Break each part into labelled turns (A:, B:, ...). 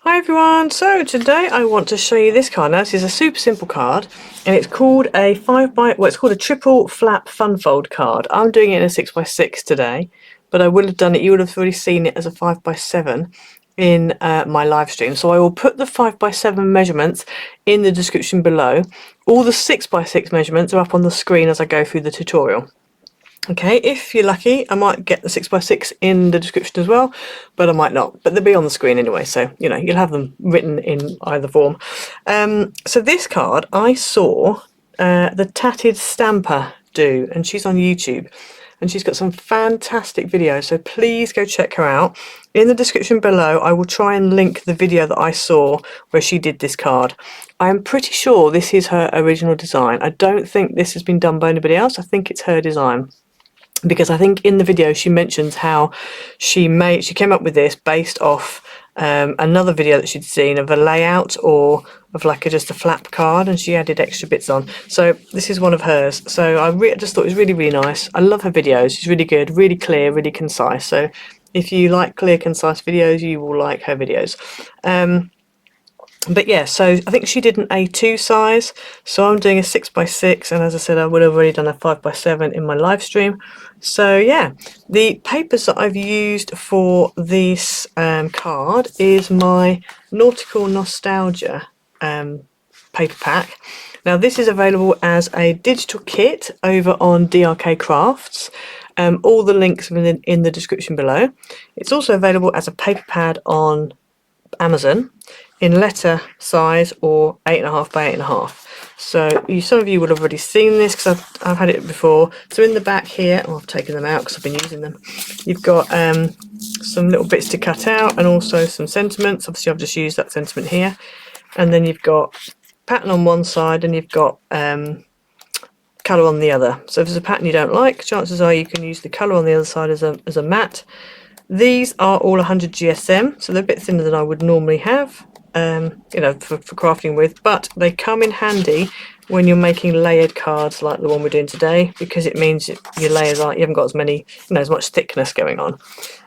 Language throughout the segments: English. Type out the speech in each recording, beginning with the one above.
A: Hi everyone, so today I want to show you this card. Now this is a super simple card and it's called a it's called a triple flap fun fold card. I'm doing it in a 6x6 today, but I would have done it, you would have already seen it as a 5x7 in my live stream. So I will put the 5x7 measurements in the description below. All the 6x6 measurements are up on the screen as I go through the tutorial. Okay, if you're lucky, I might get the 6x6 in the description as well, but I might not. But they'll be on the screen anyway, so you know you'll have them written in either form. So this card I saw the Tatted Stamper do, and she's on YouTube, and she's got some fantastic videos. So please go check her out. In the description below, I will try and link the video that I saw where she did this card. I am pretty sure this is her original design. I don't think this has been done by anybody else. I think it's her design, because I think in the video she mentions how she came up with this based off another video that she'd seen of a layout or of like just a flap card, and she added extra bits on. So this is one of hers. So I just thought it was really, really nice. I love her videos. She's really good, really clear, really concise. So if you like clear, concise videos, you will like her videos. But yeah, so I think she did an A2 size, so I'm doing a 6x6, and as I said, I would have already done a 5x7 in my live stream. So yeah, the papers that I've used for this card is my Nautical Nostalgia paper pack. Now this is available as a digital kit over on DRK Crafts. All the links are in the description below. It's also available as a paper pad on Amazon in letter size or 8.5 by 8.5. So some of you will have already seen this because I've had it before. So in the back here, I've taken them out because I've been using them. You've got some little bits to cut out and also some sentiments. Obviously I've just used that sentiment here. And then you've got pattern on one side and you've got colour on the other. So if there's a pattern you don't like, chances are you can use the colour on the other side as a matte. These are all 100 GSM, so they're a bit thinner than I would normally have, you know, for crafting with, but they come in handy when you're making layered cards like the one we're doing today, because it means your layers you haven't got as many, as much thickness going on.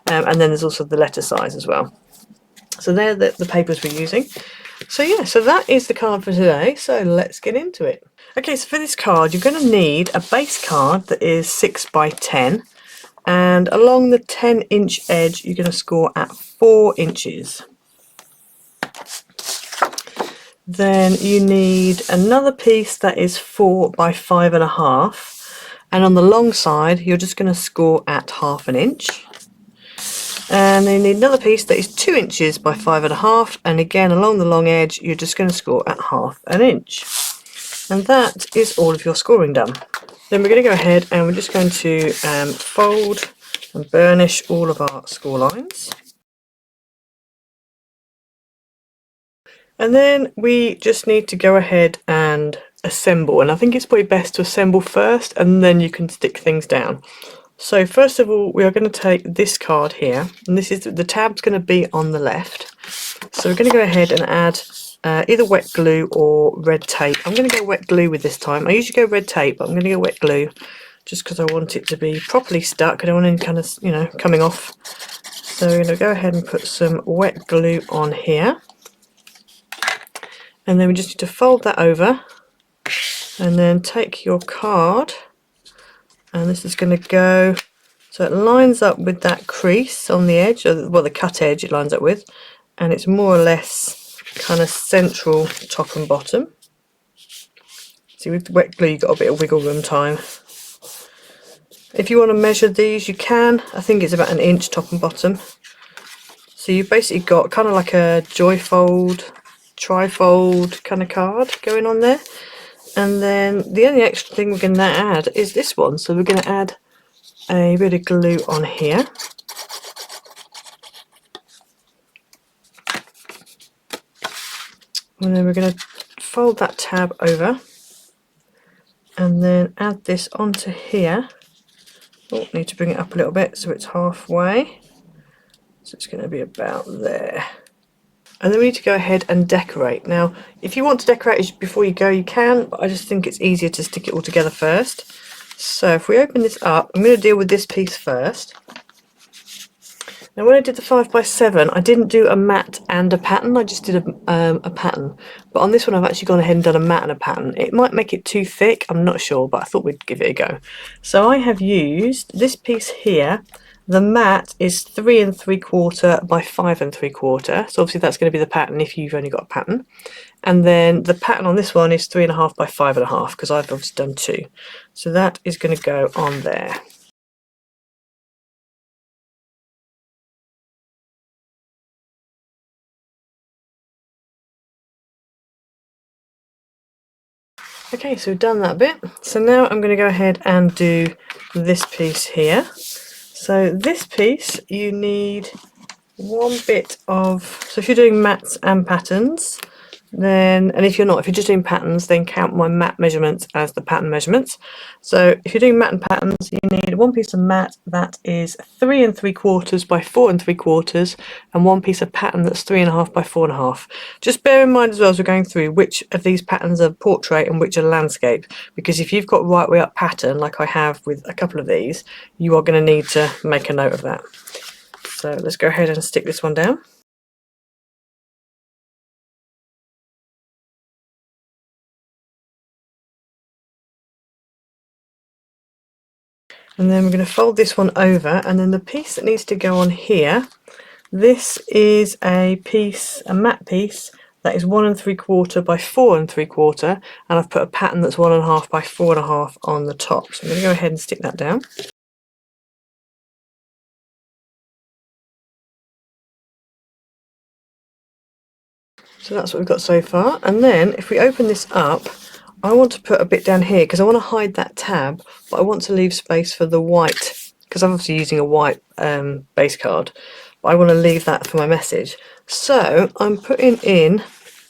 A: And then there's also the letter size as well. So they're the papers we're using. So yeah, so that is the card for today, so let's get into it. Okay, so for this card you're going to need a base card that is 6x10. And along the 10-inch edge you're going to score at 4 inches. Then you need another piece that is 4 by 5.5, and on the long side you're just going to score at 1/2 inch. And then you need another piece that is 2 inches by 5.5, and again along the long edge you're just going to score at 1/2 inch. And that is all of your scoring done. Then we're going to go ahead and we're just going to fold and burnish all of our score lines. And then we just need to go ahead and assemble. And I think it's probably best to assemble first and then you can stick things down. So first of all, we are going to take this card here, and this is the tab's going to be on the left. So we're going to go ahead and add either wet glue or red tape. I'm going to go wet glue with this time. I usually go red tape, but I'm going to go wet glue just because I want it to be properly stuck. I don't want any kind of, coming off. So we're going to go ahead and put some wet glue on here. And then we just need to fold that over and then take your card, and this is going to go so it lines up with that crease on the edge, or well, the cut edge it lines up with, and it's more or less kind of central top and bottom. See, with wet glue you've got a bit of wiggle room time. If you want to measure these you can. I think it's about 1 inch top and bottom. So you've basically got kind of like a joyfold, trifold kind of card going on there. And then the only extra thing we're going to add is this one. So we're going to add a bit of glue on here. And then we're going to fold that tab over and then add this onto here. Oh, need to bring it up a little bit so it's halfway. So it's going to be about there. And then we need to go ahead and decorate. Now, if you want to decorate before you go, you can, but I just think it's easier to stick it all together first. So if we open this up, I'm going to deal with this piece first. Now when I did the 5x7, I didn't do a mat and a pattern, I just did a pattern. But on this one I've actually gone ahead and done a mat and a pattern. It might make it too thick, I'm not sure, but I thought we'd give it a go. So I have used this piece here. The mat is 3 3/4 by 5 3/4. So obviously that's going to be the pattern if you've only got a pattern. And then the pattern on this one is 3.5 by 5.5 because I've obviously done 2. So that is going to go on there. Okay, so we've done that bit. So now I'm going to go ahead and do this piece here. So this piece you need one bit of, so if you're doing mats and patterns, then, and if you're not, if you're just doing patterns, then count my mat measurements as the pattern measurements. So if you're doing mat and patterns, you need one piece of mat that is 3 3/4 by 4 3/4, and one piece of pattern that's 3.5 by 4.5. Just bear in mind as well as we're going through which of these patterns are portrait and which are landscape, because if you've got right way up pattern, like I have with a couple of these, you are going to need to make a note of that. So let's go ahead and stick this one down. And then we're going to fold this one over, and then the piece that needs to go on here, this is a piece, a matte piece, that is 1 3/4 by 4 3/4, and I've put a pattern that's 1.5 by 4.5 on the top. So I'm going to go ahead and stick that down. So that's what we've got so far. And then if we open this up, I want to put a bit down here because I want to hide that tab, but I want to leave space for the white, because I'm obviously using a white base card, but I want to leave that for my message. So I'm putting in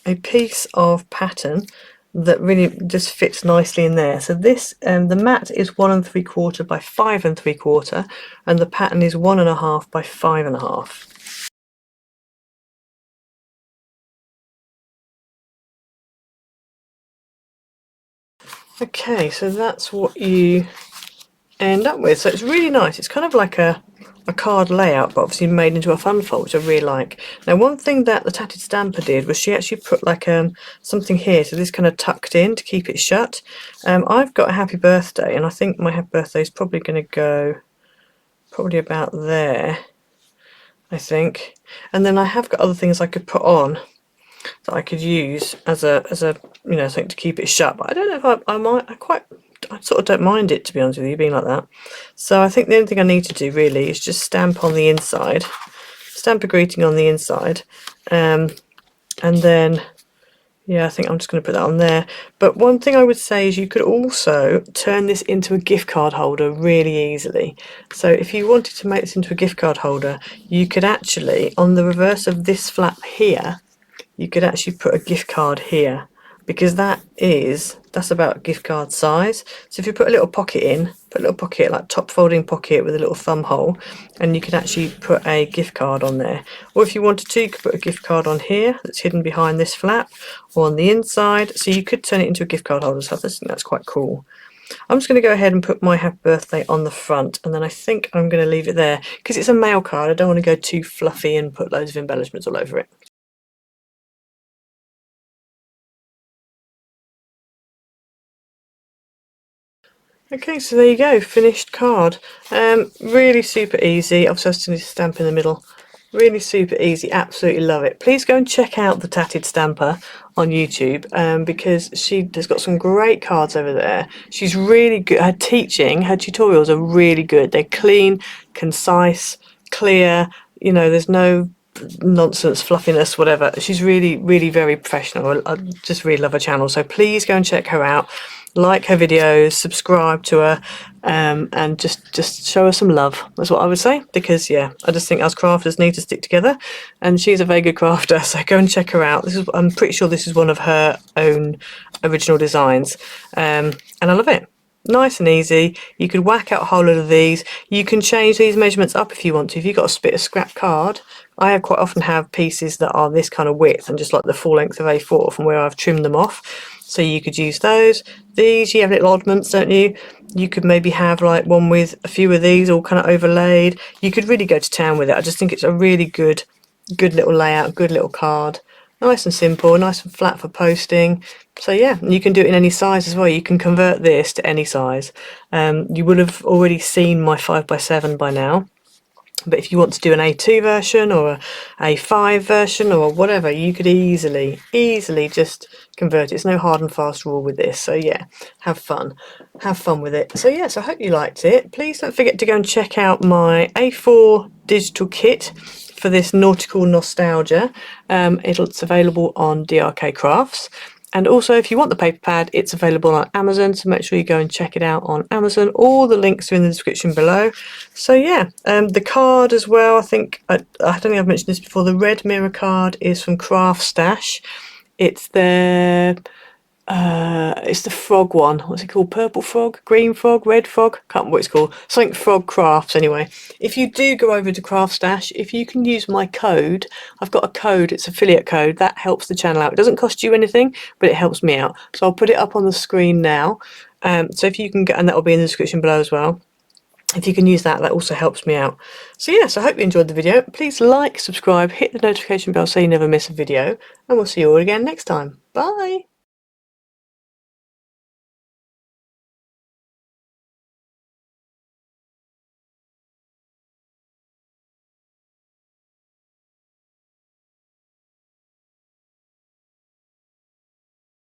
A: a piece of pattern that really just fits nicely in there. So this, the mat is 1 3/4 by 5 3/4, and the pattern is 1.5 by 5.5. Okay, so that's what you end up with. So it's really nice. It's kind of like a card layout, but obviously made into a fun fold, which I really like. Now, one thing that the Tatted Stamper did was she actually put like something here, so this kind of tucked in to keep it shut. I've got a happy birthday, and I think my happy birthday is probably going to go probably about there, I think. And then I have got other things I could put on that I could use as a you know, something to keep it shut. But I don't know if I sort of don't mind it, to be honest with you, being like that. So I think the only thing I need to do really is just stamp on the inside, stamp a greeting on the inside, and then yeah, I think I'm just going to put that on there. But one thing I would say is you could also turn this into a gift card holder really easily. So if you wanted to make this into a gift card holder, you could actually, on the reverse of this flap here, you could actually put a gift card here, because that's about gift card size. So if you put a little pocket in, put a little pocket, like top folding pocket with a little thumb hole, and you could actually put a gift card on there. Or if you wanted to, you could put a gift card on here that's hidden behind this flap, or on the inside. So you could turn it into a gift card holder. So I think that's quite cool. I'm just going to go ahead and put my happy birthday on the front, and then I think I'm going to leave it there because it's a mail card. I don't want to go too fluffy and put loads of embellishments all over it. Okay, so there you go, finished card. Really super easy. Obviously I still need to stamp in the middle. Really super easy, absolutely love it. Please go and check out the Tatted Stamper on YouTube, because she has got some great cards over there. She's really good. Her teaching, her tutorials are really good. They're clean, concise, clear. You know, there's no nonsense, fluffiness, whatever. She's really, really very professional. I just really love her channel. So please go and check her out. Like her videos, subscribe to her, and just show her some love. That's what I would say, because yeah, I just think us crafters need to stick together, and she's a very good crafter. So go and check her out. I'm pretty sure this is one of her own original designs, and I love it. Nice and easy. You could whack out a whole lot of these. You can change these measurements up if you want to. If you've got a bit of scrap card, I quite often have pieces that are this kind of width and just like the full length of A4 from where I've trimmed them off. So you could use those. These, you have little oddments, don't you? You could maybe have like one with a few of these all kind of overlaid. You could really go to town with it. I just think it's a really good little layout, good little card. Nice and simple, nice and flat for posting. So yeah, you can do it in any size as well. You can convert this to any size. You would have already seen my 5x7 by now. But if you want to do an A2 version or a A5 version or whatever, you could easily just convert it. It's no hard and fast rule with this. So yeah, have fun with it. So yes, I hope you liked it. Please don't forget to go and check out my A4 digital kit for this nautical nostalgia. It's available on DRK Crafts. And also, if you want the paper pad, it's available on Amazon, so make sure you go and check it out on Amazon. All the links are in the description below. So yeah, the card as well, I think, I don't think I've mentioned this before, the red mirror card is from Craft Stash. It's it's the frog one. What's it called? Purple frog, green frog, red frog? Can't remember what it's called. Something frog crafts anyway. If you do go over to Craft Stash, if you can use my code, I've got a code, it's affiliate code, that helps the channel out. It doesn't cost you anything, but it helps me out. So I'll put it up on the screen now. So if you can get, and that will be in the description below as well. If you can use that, that also helps me out. So yes, I hope you enjoyed the video. Please like, subscribe, hit the notification bell so you never miss a video, and we'll see you all again next time. Bye!